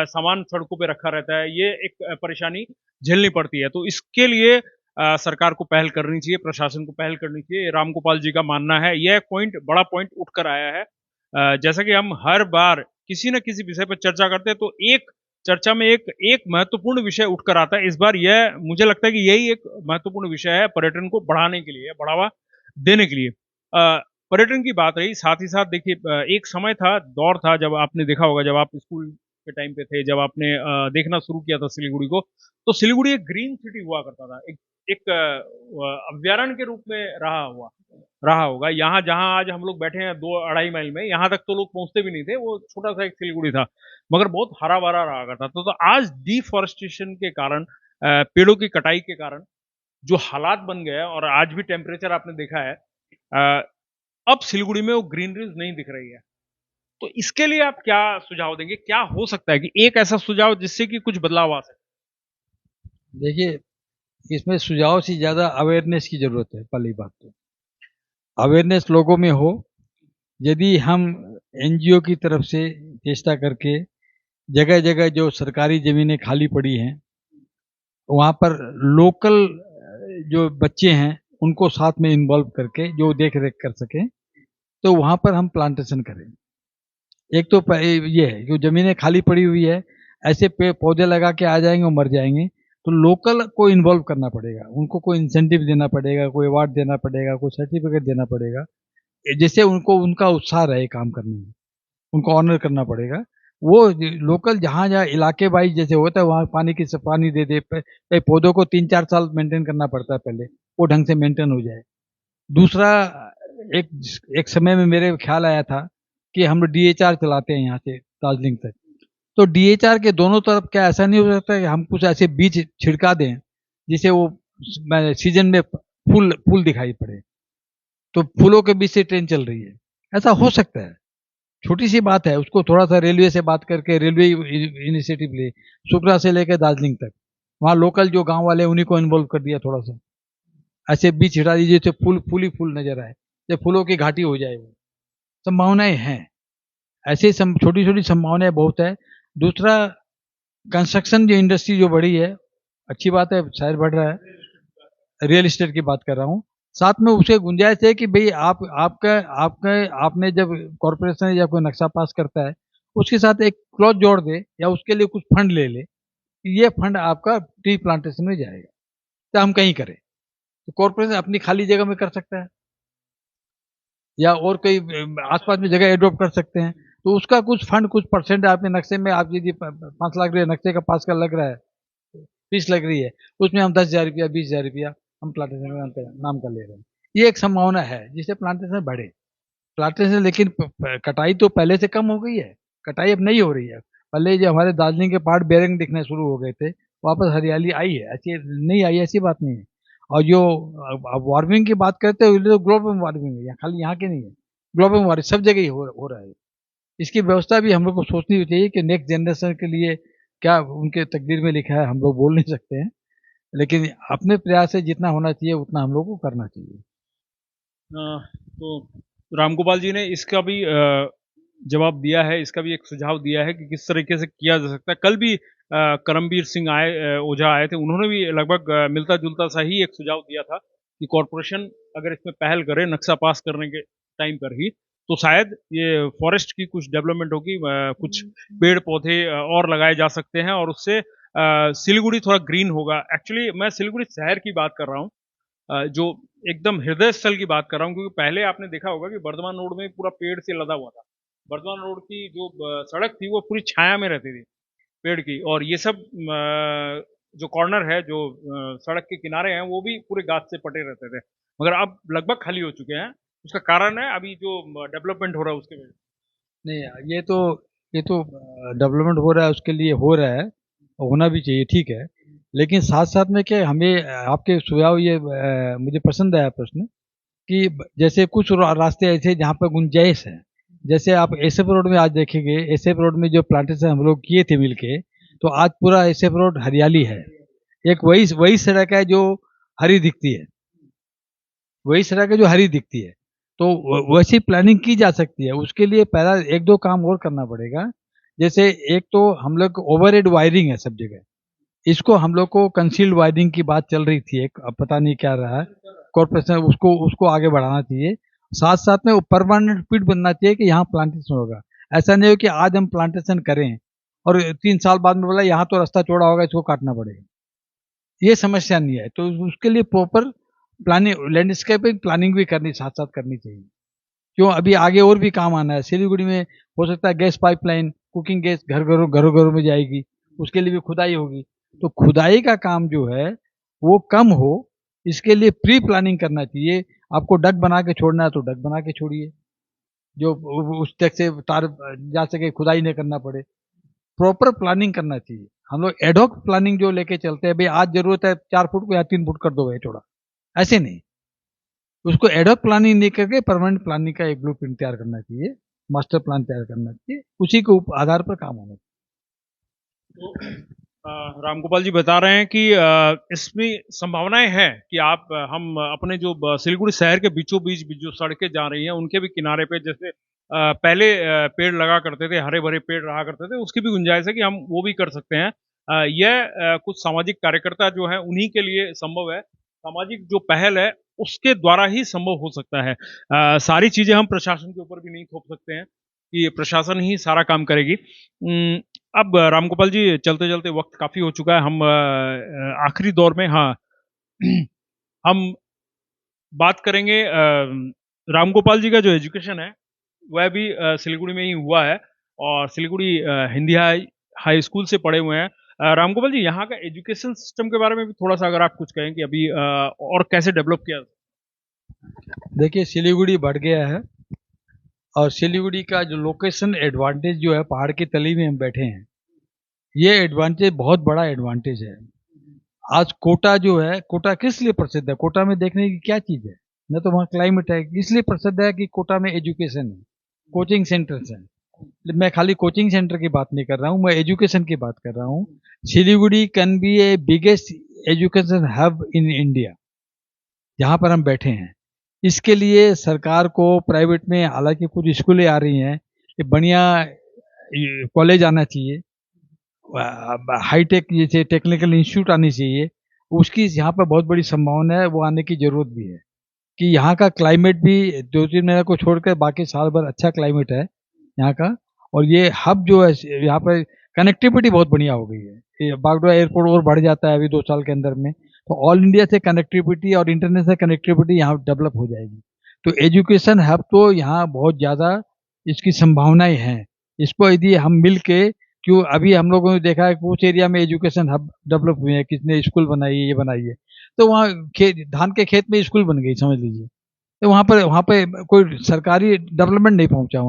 सामान सड़कों पे रखा रहता है, ये एक परेशानी झेलनी पड़ती है। तो इसके लिए सरकार को पहल करनी चाहिए, प्रशासन को पहल करनी चाहिए, रामगोपाल जी का मानना है। यह पॉइंट, बड़ा पॉइंट उठकर आया है। जैसा कि हम हर बार किसी न किसी विषय पर चर्चा करते हैं, तो एक चर्चा में एक महत्वपूर्ण विषय उठकर आता है। इस बार यह, मुझे लगता है कि यही एक महत्वपूर्ण विषय है पर्यटन को बढ़ाने के लिए, बढ़ावा देने के लिए। पर्यटन की बात रही, साथ ही साथ देखिए, एक समय था, दौर था, जब आपने देखा होगा, जब आप स्कूल के टाइम पे थे, जब आपने देखना शुरू किया था सिलीगुड़ी को, तो सिलीगुड़ी एक ग्रीन सिटी हुआ करता था, एक अभ्यारण्य के रूप में रहा होगा। यहाँ जहाँ आज हम लोग बैठे हैं 2-2.5 माइल में, यहाँ तक तो लोग पहुंचते भी नहीं थे, वो छोटा सा एक सिलीगुड़ी था, मगर बहुत हरा भरा रहा करता था। तो आज डिफॉरेस्टेशन के कारण, पेड़ों की कटाई के कारण जो हालात बन गए, और आज भी टेम्परेचर आपने देखा है, अब सिलीगुड़ी में वो ग्रीनरीज नहीं दिख रही है। तो इसके लिए आप क्या सुझाव देंगे? क्या हो सकता है कि एक ऐसा सुझाव जिससे कि कुछ बदलाव आ सके? देखिए, इसमें सुझाव से ज्यादा अवेयरनेस की जरूरत है। पहली बात तो अवेयरनेस लोगों में हो। यदि हम एनजीओ की तरफ से चेष्टा करके जगह जगह जो सरकारी जमीनें खाली पड़ी हैं, वहाँ पर लोकल जो बच्चे हैं उनको साथ में इन्वॉल्व करके जो देख रेख कर सकें, तो वहाँ पर हम प्लांटेशन करें। एक तो ये है, जो जमीनें खाली पड़ी हुई है, ऐसे पेड़ पौधे लगा के आ जाएंगे और मर जाएंगे, तो लोकल को इन्वॉल्व करना पड़ेगा, उनको कोई इंसेंटिव देना पड़ेगा, कोई अवार्ड देना पड़ेगा, कोई सर्टिफिकेट देना पड़ेगा, जिससे उनको, उनका उत्साह रहे काम करने में, उनको ऑनर करना पड़ेगा। वो लोकल जहाँ जहाँ इलाके वाइज जैसे होता है वहाँ पानी दे दे पौधों को 3-4 साल मेंटेन करना पड़ता है पहले, वो ढंग से मेंटेन हो जाए। दूसरा, एक एक समय में मेरे ख्याल आया था कि हम लोग DHR चलाते हैं यहाँ से दार्जिलिंग तक, तो DHR के दोनों तरफ क्या ऐसा नहीं हो सकता कि हम कुछ ऐसे बीज छिड़का दें जिसे वो सीजन में फूल फूल दिखाई पड़े, तो फूलों के बीच से ट्रेन चल रही है, ऐसा हो सकता है? छोटी सी बात है, उसको थोड़ा सा रेलवे से बात करके रेलवे इनिशिएटिव ले, सुकरा से लेकर दार्जिलिंग तक, वहाँ लोकल जो गांव वाले उन्हीं को इन्वॉल्व कर दिया, थोड़ा सा ऐसे बीज छिटा दीजिए तो फूल ही फूल नजर आए, जब फूलों की घाटी हो जाए। वो संभावनाएं हैं, ऐसे छोटी छोटी संभावनाएं बहुत है। दूसरा, कंस्ट्रक्शन जो इंडस्ट्री जो बढ़ी है, अच्छी बात है, शहर बढ़ रहा है, रियल एस्टेट की बात कर रहा हूँ। साथ में उसे गुंजाइश है कि भाई आपका आपका आपने जब कॉरपोरेशन या कोई नक्शा पास करता है, उसके साथ एक क्लॉज जोड़ दे या उसके लिए कुछ फंड ले ले, ये फंड आपका ट्री प्लांटेशन में जाएगा, तो हम कहीं करें, तो कॉरपोरेशन अपनी खाली जगह में कर सकता है या और कई आसपास में जगह एडॉप्ट कर सकते हैं, तो उसका कुछ फंड कुछ परसेंट आपने नक्शे में, आप यदि 5 लाख रुपये नक्शे का पास का लग रहा है, फीस लग रही है, उसमें हम 10,000 रुपया 20,000 रुपया हम प्लांटेशन का नाम का ले रहे हैं। ये एक संभावना है जिससे प्लांटेशन बढ़े। प्लांटेशन लेकिन कटाई तो पहले से कम हो गई है, कटाई अब नहीं हो रही है। पहले जो हमारे दार्जिलिंग के पहाड़ बेरंग दिखने शुरू हो गए थे, वापस हरियाली आई है, ऐसी नहीं आई ऐसी बात नहीं है। और जो वार्मिंग की बात करते हैं तो ग्लोबल वार्मिंग है, खाली यहाँ की नहीं है, ग्लोबल वार्मिंग सब जगह ही हो रहा है। इसकी व्यवस्था भी हम लोग को सोचनी चाहिए कि नेक्स्ट जनरेशन के लिए क्या उनके तकदीर में लिखा है हम लोग बोल नहीं सकते हैं, लेकिन अपने प्रयास से जितना होना चाहिए उतना हम लोग को करना चाहिए। तो रामगोपाल जी ने इसका भी जवाब दिया है, इसका भी एक सुझाव दिया है कि किस तरीके से किया जा सकता है। कल भी करमबीर सिंह ओझा आए थे, उन्होंने भी लगभग मिलता जुलता सा ही एक सुझाव दिया था कि कॉरपोरेशन अगर इसमें पहल करे नक्शा पास करने के टाइम पर ही, तो शायद ये फॉरेस्ट की कुछ डेवलपमेंट होगी, कुछ पेड़ पौधे और लगाए जा सकते हैं और उससे सिलीगुड़ी थोड़ा ग्रीन होगा। एक्चुअली मैं सिलीगुड़ी शहर की बात कर रहा हूँ, जो एकदम हृदय स्थल की बात कर रहा हूँ, क्योंकि पहले आपने देखा होगा कि बर्धमान रोड में पूरा पेड़ से लदा हुआ था। बर्धमान रोड की जो सड़क थी वो पूरी छाया में रहती थी पेड़ की, और ये सब जो कॉर्नर है, जो सड़क के किनारे हैं, वो भी पूरे गाछ से पटे रहते थे, मगर अब लगभग खाली हो चुके हैं। उसका कारण है अभी जो डेवलपमेंट हो रहा है उसके वजह से। नहीं, ये तो डेवलपमेंट हो रहा है, उसके लिए हो रहा है, होना भी चाहिए, ठीक है। लेकिन साथ साथ में क्या हमें आपके सुझाव ये मुझे पसंद आया प्रश्न कि जैसे कुछ रास्ते ऐसे जहाँ पर गुंजाइश है, जैसे आप एसएफ रोड में आज देखेंगे, एसएफ रोड में जो प्लांटेशन हम लोग किए थे मिलके, तो आज पूरा एसएफ रोड हरियाली है। एक वही वही सड़क है जो हरी दिखती है, वही सड़क है जो हरी दिखती है, तो वैसी प्लानिंग की जा सकती है। उसके लिए पहला 1-2 काम और करना पड़ेगा। जैसे एक तो हम लोग ओवरहेड वायरिंग है सब जगह, इसको हम लोग को कंसील्ड वायरिंग की बात चल रही थी, एक अब पता नहीं क्या रहा है, कॉर्पोरेशन उसको उसको आगे बढ़ाना चाहिए। साथ साथ में वो परमानेंट पिट बनना चाहिए कि यहाँ प्लांटेशन होगा। ऐसा नहीं हो कि आज हम प्लांटेशन करें और 3 साल बाद में बोला यहाँ तो रास्ता चौड़ा होगा, इसको काटना पड़ेगा, ये समस्या नहीं है। तो उसके लिए प्रॉपर प्लानिंग, लैंडस्केपिंग प्लानिंग भी करनी साथ साथ करनी चाहिए। क्यों, अभी आगे और भी काम आना है सिलीगुड़ी में, हो सकता है गैस पाइपलाइन, कुकिंग गैस घरों में जाएगी, उसके लिए भी खुदाई होगी। तो खुदाई का काम जो है वो कम हो, इसके लिए प्री प्लानिंग करना चाहिए। आपको डक बना के छोड़ना है तो डक बना के छोड़िए, जो उस तक से तार जा सके, खुदाई नहीं करना पड़े। प्रॉपर प्लानिंग करना चाहिए। हम लोग एडॉक प्लानिंग जो लेके चलते हैं, भाई आज जरूरत है 4 फुट को या 3 फुट कर दो भाई थोड़ा, ऐसे नहीं। उसको एडॉक प्लानिंग नहीं करके परमानेंट प्लानिंग का एक ब्लूप्रिंट तैयार करना चाहिए, मास्टर प्लान तैयार करना चाहिए, उसी के आधार पर काम होना चाहिए। तो रामगोपाल जी बता रहे हैं कि इसमें संभावनाएं हैं कि हम अपने जो सिलीगुड़ी शहर के बीचों बीच जो सड़कें जा रही हैं उनके भी किनारे पे, जैसे पहले पेड़ लगा करते थे, हरे भरे पेड़ रहा करते थे, उसकी भी गुंजाइश है कि हम वो भी कर सकते हैं। यह कुछ सामाजिक कार्यकर्ता जो है उन्हीं के लिए संभव है, सामाजिक जो पहल है उसके द्वारा ही संभव हो सकता है। सारी चीजें हम प्रशासन के ऊपर भी नहीं थोप सकते हैं कि प्रशासन ही सारा काम करेगी। अब रामगोपाल जी चलते चलते वक्त काफी हो चुका है, हम आखिरी दौर में, हाँ हम बात करेंगे। रामगोपाल जी का जो एजुकेशन है वह भी सिलीगुड़ी में ही हुआ है, और सिलीगुड़ी हिंदी हाई स्कूल से पढ़े हुए हैं। रामगोपाल जी, यहाँ का एजुकेशन सिस्टम के बारे में भी थोड़ा सा अगर आप कुछ कहें कि अभी और कैसे डेवलप किया। देखिए, सिलीगुड़ी बढ़ गया है और सिलीगुड़ी का जो लोकेशन एडवांटेज जो है, पहाड़ की तली में हम बैठे हैं, ये एडवांटेज बहुत बड़ा एडवांटेज है। आज कोटा जो है, कोटा किस लिए प्रसिद्ध है? कोटा में देखने की क्या चीज है? न तो वहाँ क्लाइमेट है, इसलिए प्रसिद्ध है कि कोटा में एजुकेशन है, कोचिंग सेंटर्स हैं। मैं खाली कोचिंग सेंटर की बात नहीं कर रहा हूँ, मैं एजुकेशन की बात कर रहा हूँ। Siliguri can be A biggest education hub in India, जहाँ पर हम बैठे हैं। इसके लिए सरकार को प्राइवेट में, हालांकि कुछ स्कूलें आ रही हैं, ये बढ़िया कॉलेज आना चाहिए, हाईटेक जैसे टेक्निकल इंस्टीट्यूट आनी चाहिए, उसकी यहाँ पर बहुत बड़ी संभावना है, वो आने की जरूरत भी है। कि यहाँ का क्लाइमेट भी 2-3 महीने को छोड़कर बाकी साल भर अच्छा क्लाइमेट है यहाँ का। और ये हब जो है, यहाँ पर कनेक्टिविटी बहुत बढ़िया हो गई है। ये बागडोगरा एयरपोर्ट और बढ़ जाता है अभी 2 साल के अंदर में, तो ऑल इंडिया से कनेक्टिविटी और इंटरनेशनल कनेक्टिविटी यहाँ डेवलप हो जाएगी। तो एजुकेशन हब तो यहाँ बहुत ज़्यादा इसकी संभावनाएं हैं। इसको यदि हम मिल के, क्यों अभी हम लोगों ने देखा है कि कुछ एरिया में एजुकेशन हब डेवलप हुए हैं, किसने स्कूल बनाई है, ये बनाई है, तो वहाँ धान के खेत में स्कूल बन गई समझ लीजिए। तो वहाँ पे कोई सरकारी डेवलपमेंट नहीं पहुंचा।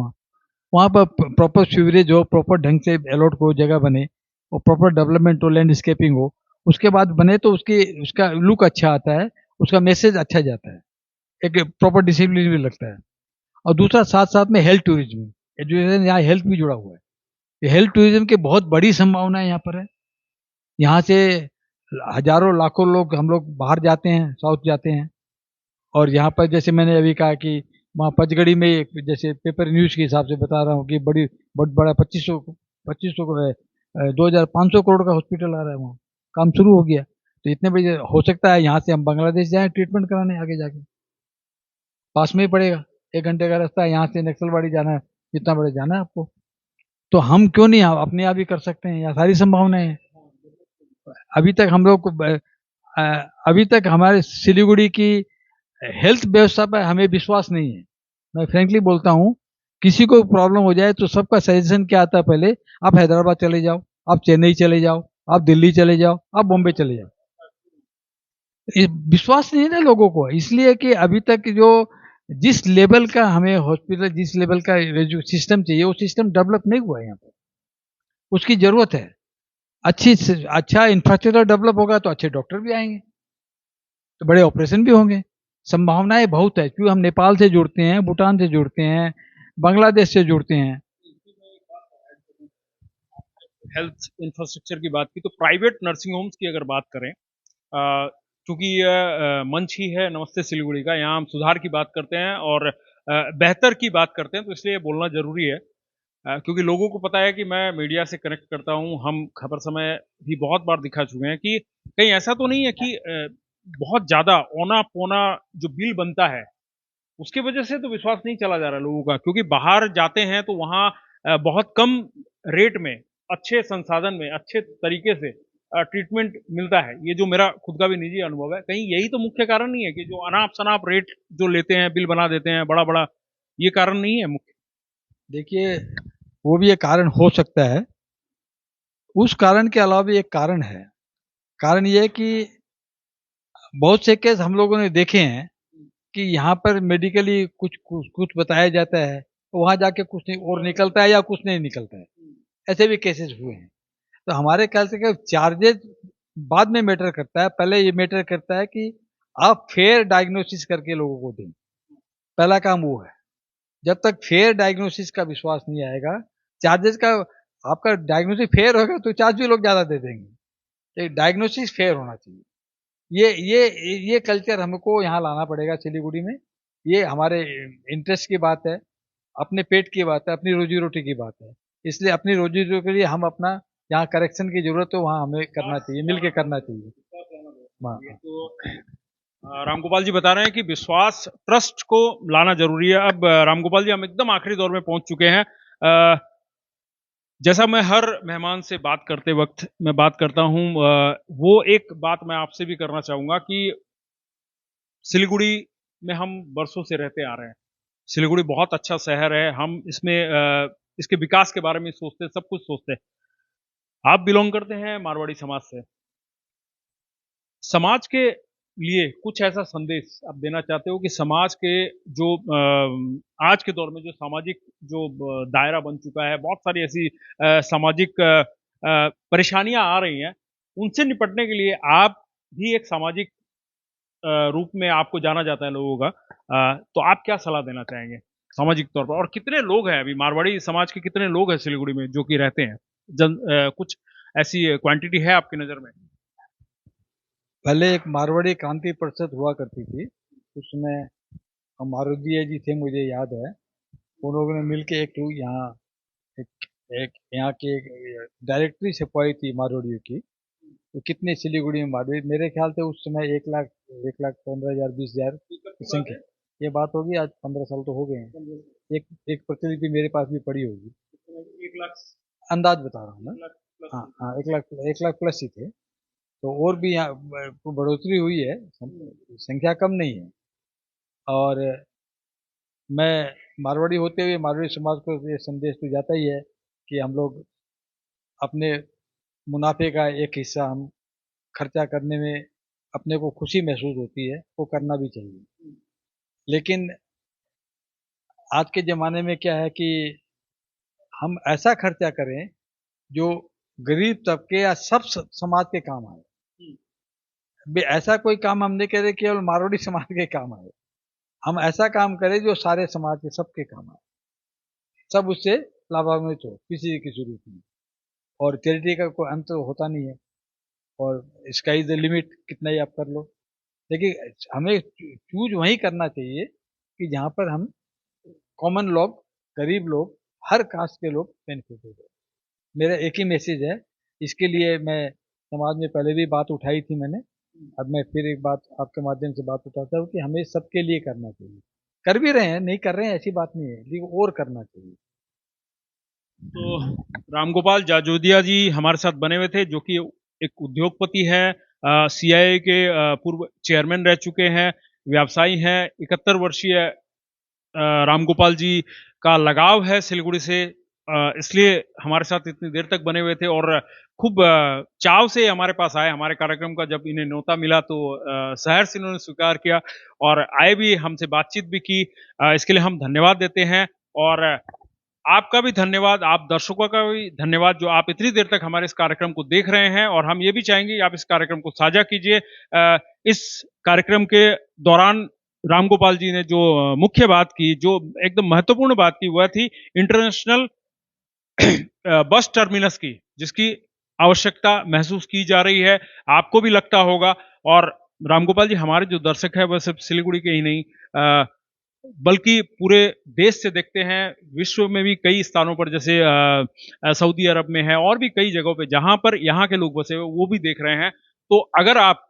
वहाँ पर प्रॉपर सीवरेज हो, प्रॉपर ढंग से अलॉट को जगह बने और प्रॉपर डेवलपमेंट हो, लैंडस्केपिंग हो, उसके बाद बने तो उसका लुक अच्छा आता है, उसका मैसेज अच्छा जाता है, एक प्रॉपर डिसिप्लिन भी लगता है। और दूसरा साथ साथ में हेल्थ टूरिज्म, एजुकेशन यहाँ हेल्थ भी जुड़ा हुआ है। ये हेल्थ टूरिज्म की बहुत बड़ी संभावना यहाँ पर है। यहाँ से हजारों लाखों लोग, हम लोग बाहर जाते हैं, साउथ जाते हैं, और यहाँ पर जैसे मैंने अभी कहा कि वहाँ पचगढ़ी में एक, जैसे पेपर न्यूज के हिसाब से बता रहा हूँ कि बहुत बड़ा 2500 को 2500 करोड़ का हॉस्पिटल आ रहा है, वहाँ काम शुरू हो गया। तो इतने बजे हो सकता है यहाँ से हम बांग्लादेश जाएं ट्रीटमेंट कराने, आगे जाके पास में ही पड़ेगा, 1 घंटे का रास्ता है यहाँ से, नक्सलवाड़ी जाना है, जितना बड़े जाना है आपको, तो हम क्यों नहीं अपने आप ही कर सकते हैं? यहाँ सारी संभावनाएं हैं। अभी तक हम लोग अभी तक हमारे सिलीगुड़ी की हेल्थ व्यवस्था पर हमें विश्वास नहीं है। मैं फ्रेंकली बोलता हूँ, किसी को प्रॉब्लम हो जाए तो सबका सजेशन क्या आता है? पहले आप हैदराबाद चले जाओ, आप चेन्नई चले जाओ, आप दिल्ली चले जाओ, आप बॉम्बे चले जाओ। विश्वास नहीं है ना लोगों को, इसलिए कि अभी तक जो जिस लेवल का हमें हॉस्पिटल, जिस लेवल का सिस्टम चाहिए, वो सिस्टम डेवलप नहीं हुआ है यहाँ पर। उसकी जरूरत है। अच्छा इंफ्रास्ट्रक्चर डेवलप होगा तो अच्छे डॉक्टर भी आएंगे, तो बड़े ऑपरेशन भी होंगे। संभावनाएं बहुत है, क्योंकि हम नेपाल से जुड़ते हैं, भूटान से जुड़ते हैं, बांग्लादेश से जुड़ते हैं। हेल्थ इंफ्रास्ट्रक्चर की बात की तो प्राइवेट नर्सिंग होम्स की अगर बात करें, क्योंकि यह मंच ही है नमस्ते सिलीगुड़ी का, यहाँ हम सुधार की बात करते हैं और बेहतर की बात करते हैं, तो इसलिए बोलना जरूरी है। क्योंकि लोगों को पता है कि मैं मीडिया से कनेक्ट करता हूँ, हम खबर समय भी बहुत बार दिखा चुके हैं कि कहीं ऐसा तो नहीं है कि बहुत ज्यादा औना पौना जो बिल बनता है उसकी वजह से तो विश्वास नहीं चला जा रहा लोगों का, क्योंकि बाहर जाते हैं तो वहाँ बहुत कम रेट में, अच्छे संसाधन में, अच्छे तरीके से ट्रीटमेंट मिलता है। ये जो मेरा खुद का भी निजी अनुभव है, कहीं यही तो मुख्य कारण नहीं है कि जो अनाप शनाप रेट जो लेते हैं, बिल बना देते हैं बड़ा बड़ा, ये कारण नहीं है मुख्य? देखिए, वो भी एक कारण हो सकता है। उस कारण के अलावा भी एक कारण है। कारण ये है कि बहुत से केस हम लोगों ने देखे हैं कि यहाँ पर मेडिकली कुछ बताया जाता है, तो वहां जाके कुछ नहीं और निकलता है, या कुछ नहीं निकलता है। ऐसे भी केसेस हुए हैं। तो हमारे ख्याल से क्या, चार्जेस बाद में मैटर करता है, पहले ये मैटर करता है कि आप फेयर डायग्नोसिस करके लोगों को दें। पहला काम वो है। जब तक फेयर डायग्नोसिस का विश्वास नहीं आएगा, चार्जेस का, आपका डायग्नोसिस फेयर होगा तो चार्ज भी लोग ज्यादा दे देंगे। डायग्नोसिस फेयर होना चाहिए। ये कल्चर हमको यहाँ लाना पड़ेगा सिलीगुड़ी में। ये हमारे इंटरेस्ट की बात है, अपने पेट की बात है, अपनी रोजी रोटी की बात है। इसलिए अपनी रोजी रोटी के लिए हम अपना, जहाँ करेक्शन की जरूरत है वहाँ हमें करना चाहिए, मिलके करना चाहिए। तो रामगोपाल जी बता रहे हैं कि विश्वास, ट्रस्ट को लाना जरूरी है। अब रामगोपाल जी, हम एकदम आखिरी दौर में पहुंच चुके हैं। जैसा मैं हर मेहमान से बात करते वक्त मैं बात करता हूं, वो एक बात मैं आपसे भी करना चाहूंगा कि सिलीगुड़ी में हम बरसों से रहते आ रहे हैं। सिलीगुड़ी बहुत अच्छा शहर है, हम इसमें इसके विकास के बारे में सोचते हैं, सब कुछ सोचते हैं। आप बिलोंग करते हैं मारवाड़ी समाज से, समाज के लिए कुछ ऐसा संदेश आप देना चाहते हो कि समाज के जो आज के दौर में जो सामाजिक जो दायरा बन चुका है, बहुत सारी ऐसी सामाजिक परेशानियां आ रही हैं, उनसे निपटने के लिए आप भी एक सामाजिक रूप में आपको जाना जाता है लोगों का, तो आप क्या सलाह देना चाहेंगे सामाजिक तौर पर? और कितने लोग हैं अभी मारवाड़ी समाज के, कितने लोग हैं सिलीगुड़ी में जो कि रहते हैं? कुछ ऐसी क्वांटिटी है आपकी नजर में? पहले एक मारवाड़ी क्रांति परिषद हुआ करती थी, उसमें मारुदिया जी थे, मुझे याद है। उन लोगों ने मिलके एक यहाँ एक, एक यहाँ की एक डायरेक्टरी छपवाई थी मारवाड़ियों की। तो कितने सिलीगुड़ी में मारवाड़ी, मेरे ख्याल से उस समय 1,15,000 20,000 की संख्या। ये बात होगी आज 15 साल तो हो गए हैं। एक प्रतिलिपि मेरे पास भी पड़ी होगी। 1 लाख अंदाज बता रहा हूँ मैं। हाँ हाँ, 1 लाख प्लस ही थे। तो और भी यहाँ बढ़ोतरी हुई है, संख्या कम नहीं है। और मैं मारवाड़ी होते हुए मारवाड़ी समाज को ये संदेश तो जाता ही है कि हम लोग अपने मुनाफे का एक हिस्सा हम खर्चा करने में अपने को खुशी महसूस होती है, वो करना भी चाहिए। लेकिन आज के ज़माने में क्या है कि हम ऐसा खर्चा करें जो गरीब तबके या सब समाज के काम आए। ऐसा कोई काम हम नहीं कह रहे केवल मारवाड़ी समाज के काम आए, हम ऐसा काम करें जो सारे समाज के सबके काम आए, सब उससे लाभान्वित हो किसी न किसी रूप में। और चैरिटी का कोई अंत होता नहीं है, और स्काई द लिमिट, कितना ही आप कर लो। लेकिन हमें चूज वही करना चाहिए कि जहाँ पर हम कॉमन लोग, गरीब लोग, हर कास्ट के लोग बेनिफिट हो। मेरा एक ही मैसेज है, इसके लिए मैं समाज में पहले भी बात उठाई थी मैंने, अब मैं फिर एक बात आपके माध्यम से बात उठाता हूँ कि हमें सबके लिए करना चाहिए। कर भी रहे हैं, नहीं कर रहे हैं ऐसी बात नहीं है, लेकिन और करना चाहिए। तो रामगोपाल जाजोदिया जी हमारे साथ बने हुए थे, जो कि एक उद्योगपति है, सीआईए के पूर्व चेयरमैन रह चुके हैं, व्यवसायी हैं। 71 वर्षीय रामगोपाल जी का लगाव है सिलीगुड़ी से, इसलिए हमारे साथ इतनी देर तक बने हुए थे और खूब चाव से हमारे पास आए। हमारे कार्यक्रम का जब इन्हें न्योता मिला तो शहर से इन्होंने स्वीकार किया और आए भी, हमसे बातचीत भी की। इसके लिए हम धन्यवाद देते हैं और आपका भी धन्यवाद, आप दर्शकों का भी धन्यवाद जो आप इतनी देर तक हमारे इस कार्यक्रम को देख रहे हैं। और हम ये भी चाहेंगे कि आप इस कार्यक्रम को साझा कीजिए। इस कार्यक्रम के दौरान रामगोपाल जी ने जो मुख्य बात की, जो एकदम महत्वपूर्ण बात की, वह थी इंटरनेशनल बस टर्मिनस की, जिसकी आवश्यकता महसूस की जा रही है, आपको भी लगता होगा। और रामगोपाल जी हमारे जो दर्शक है वह सिर्फ सिलीगुड़ी के ही नहीं बल्कि पूरे देश से देखते हैं, विश्व में भी कई स्थानों पर, जैसे सऊदी अरब में है और भी कई जगहों पे जहां पर यहाँ के लोग बसे हुए, वो भी देख रहे हैं। तो अगर आप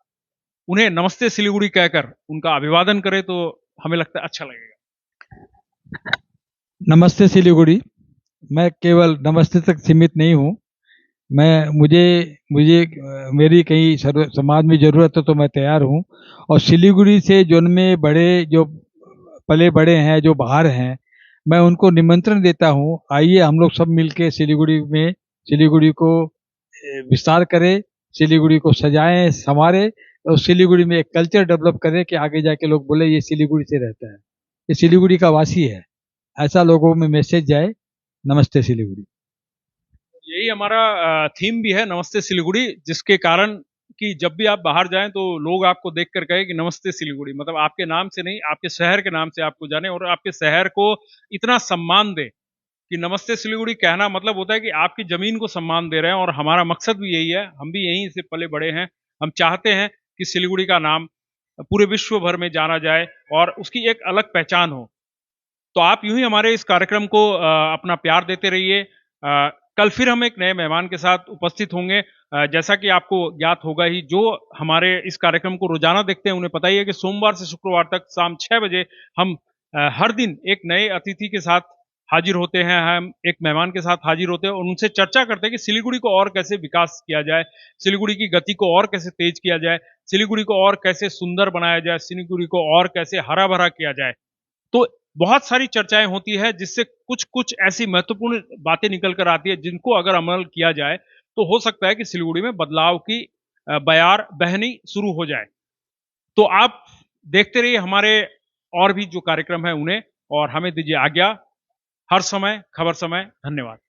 उन्हें नमस्ते सिलीगुड़ी कहकर उनका अभिवादन करें तो हमें लगता है अच्छा लगेगा। नमस्ते सिलीगुड़ी। मैं केवल नमस्ते तक सीमित नहीं हूँ, मुझे मेरी कहीं समाज में ज़रूरत है तो मैं तैयार हूँ। और सिलीगुड़ी से जो उनमें बड़े, जो पले बड़े हैं, जो बाहर हैं, मैं उनको निमंत्रण देता हूँ, आइए हम लोग सब मिलके सिलीगुड़ी को विस्तार करें, सिलीगुड़ी को सजाएं, संवारें और सिलीगुड़ी में एक कल्चर डेवलप करें कि आगे जाके लोग बोले ये सिलीगुड़ी से रहता है, ये सिलीगुड़ी का वासी है, ऐसा लोगों में मैसेज जाए। नमस्ते सिलीगुड़ी, यही हमारा थीम भी है, नमस्ते सिलीगुड़ी, जिसके कारण कि जब भी आप बाहर जाएं तो लोग आपको देखकर कहे कि नमस्ते सिलीगुड़ी, मतलब आपके नाम से नहीं, आपके शहर के नाम से आपको जाने और आपके शहर को इतना सम्मान दे कि नमस्ते सिलीगुड़ी कहना मतलब होता है कि आपकी जमीन को सम्मान दे रहे हैं। और हमारा मकसद भी यही है, हम भी यहीं से पले बड़े हैं, हम चाहते हैं कि सिलीगुड़ी का नाम पूरे विश्व भर में जाना जाए और उसकी एक अलग पहचान हो। तो आप यूं ही हमारे इस कार्यक्रम को अपना प्यार देते रहिए। कल फिर हम एक नए मेहमान के साथ उपस्थित होंगे। जैसा कि आपको ज्ञात होगा ही, जो हमारे इस कार्यक्रम को रोजाना देखते हैं उन्हें पता ही है कि सोमवार से शुक्रवार तक शाम 6 बजे हम हर दिन एक नए अतिथि के साथ हाजिर होते हैं, हम एक मेहमान के साथ हाजिर होते हैं और उनसे चर्चा करते हैं कि सिलीगुड़ी को और कैसे विकास किया जाए, सिलीगुड़ी की गति को और कैसे तेज किया जाए, सिलीगुड़ी को और कैसे सुंदर बनाया जाए, सिलीगुड़ी को और कैसे हरा भरा किया जाए। तो बहुत सारी चर्चाएं होती है जिससे कुछ कुछ ऐसी महत्वपूर्ण बातें निकल कर आती है जिनको अगर अमल किया जाए तो हो सकता है कि सिलीगुड़ी में बदलाव की बयार बहनी शुरू हो जाए। तो आप देखते रहिए हमारे और भी जो कार्यक्रम है उन्हें, और हमें दीजिए आज्ञा। हर समय खबर समय। धन्यवाद।